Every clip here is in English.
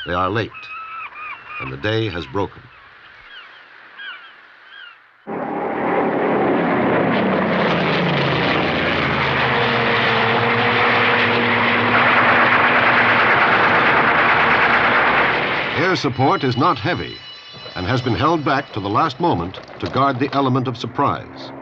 They are late, and the day has broken. Air support is not heavy and has been held back to the last moment to guard the element of surprise.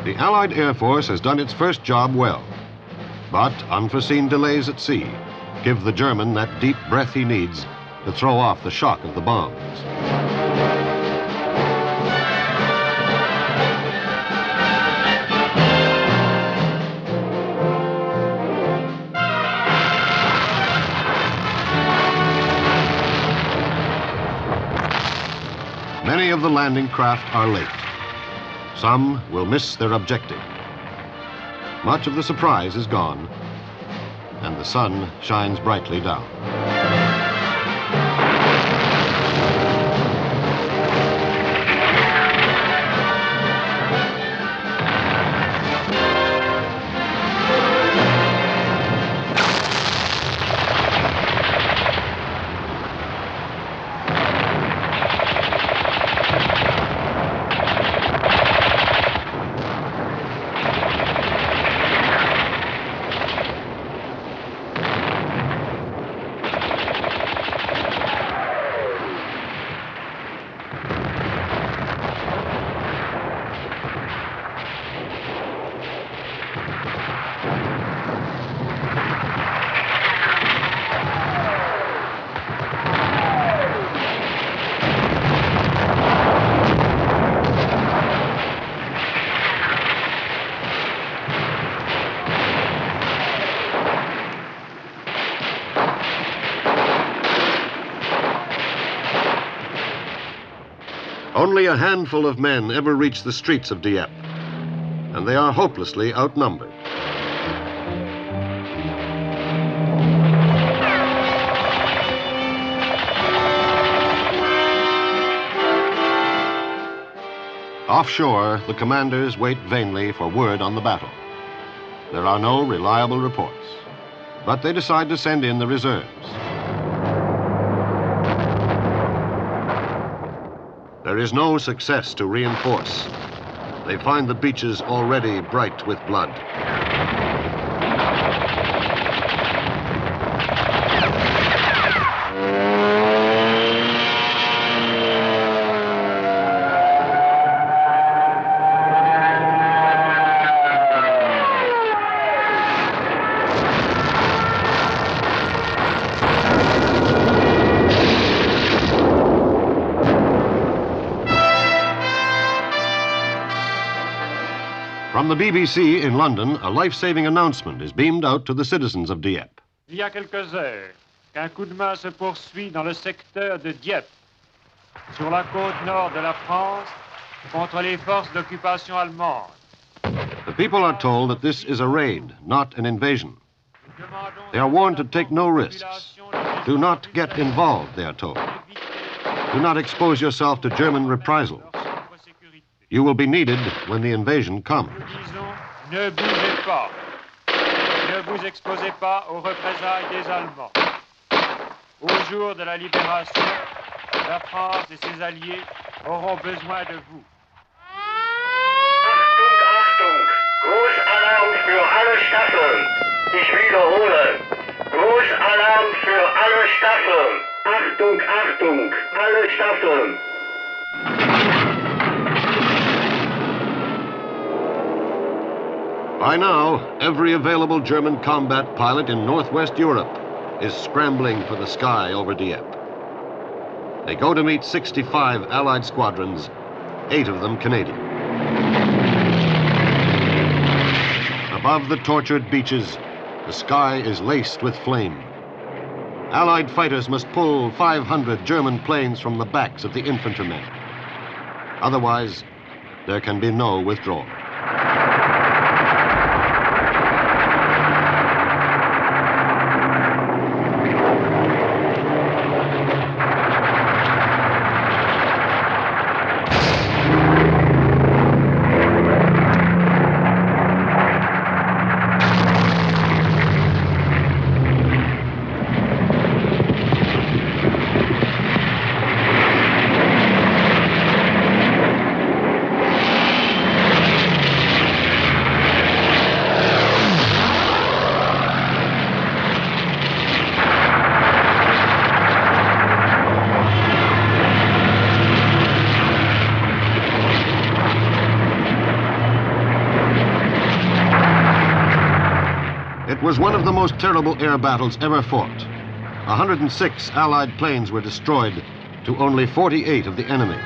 The Allied Air Force has done its first job well, but unforeseen delays at sea give the German that deep breath he needs to throw off the shock of the bombs. Many of the landing craft are late. Some will miss their objective. Much of the surprise is gone, and the sun shines brightly down. Only a handful of men ever reach the streets of Dieppe, and they are hopelessly outnumbered. Offshore, the commanders wait vainly for word on the battle. There are no reliable reports, but they decide to send in the reserves. There is no success to reinforce. They find the beaches already bright with blood. From the BBC in London, a life-saving announcement is beamed out to the citizens of Dieppe. Il y a quelques heures qu'un coup de main se poursuit dans le secteur de Dieppe, sur la côte nord de la France, contre les forces d'occupation allemandes. The people are told that this is a raid, not an invasion. They are warned to take no risks. Do not get involved, they are told. Do not expose yourself to German reprisals. You will be needed when the invasion comes. Ne bougez pas. Ne vous exposez pas aux représailles des Allemands. Au jour de la libération, la France et ses alliés auront besoin de vous. Achtung, Achtung! Großalarm für alle Staffeln. Ich wiederhole. Großalarm für alle Staffeln. Achtung, Achtung! Alle Staffeln. By now, every available German combat pilot in northwest Europe is scrambling for the sky over Dieppe. They go to meet 65 Allied squadrons, 8 of them Canadian. Above the tortured beaches, the sky is laced with flame. Allied fighters must pull 500 German planes from the backs of the infantrymen. Otherwise, there can be no withdrawal. It was one of the most terrible air battles ever fought. 106 Allied planes were destroyed to only 48 of the enemy.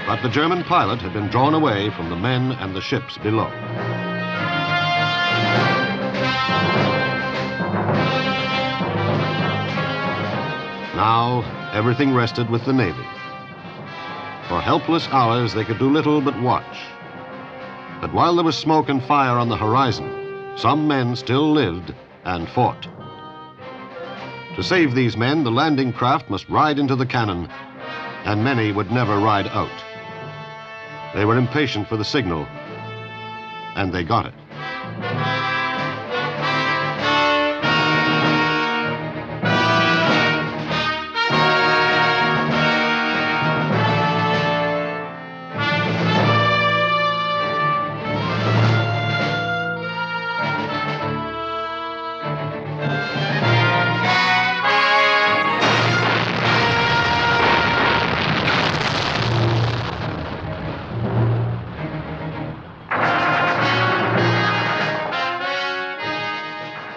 But the German pilot had been drawn away from the men and the ships below. Now, everything rested with the Navy. For helpless hours, they could do little but watch. But while there was smoke and fire on the horizon, some men still lived and fought. To save these men, the landing craft must ride into the cannon, and many would never ride out. They were impatient for the signal, and they got it.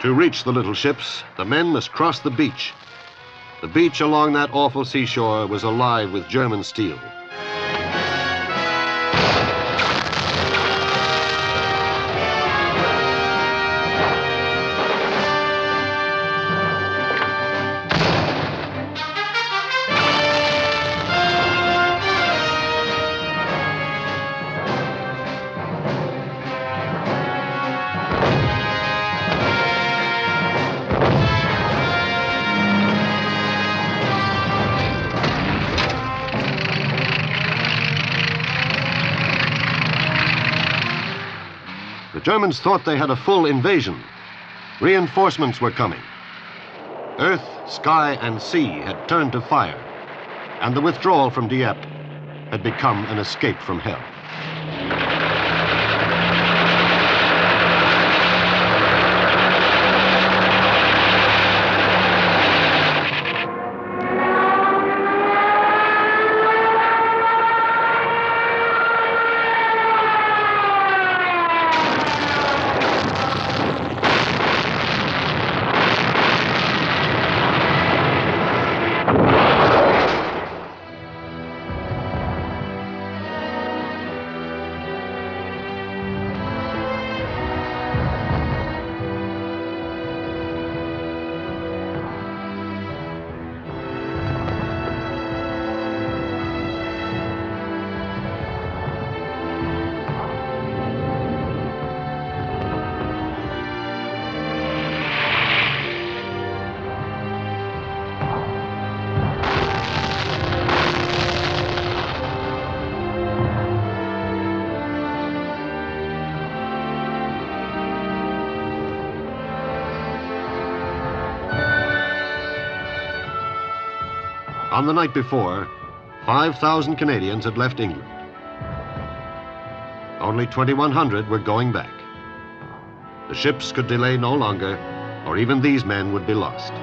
To reach the little ships, the men must cross the beach. The beach along that awful seashore was alive with German steel. The Germans thought they had a full invasion. Reinforcements were coming. Earth, sky, and sea had turned to fire, and the withdrawal from Dieppe had become an escape from hell. On the night before, 5,000 Canadians had left England. Only 2,100 were going back. The ships could delay no longer, or even these men would be lost.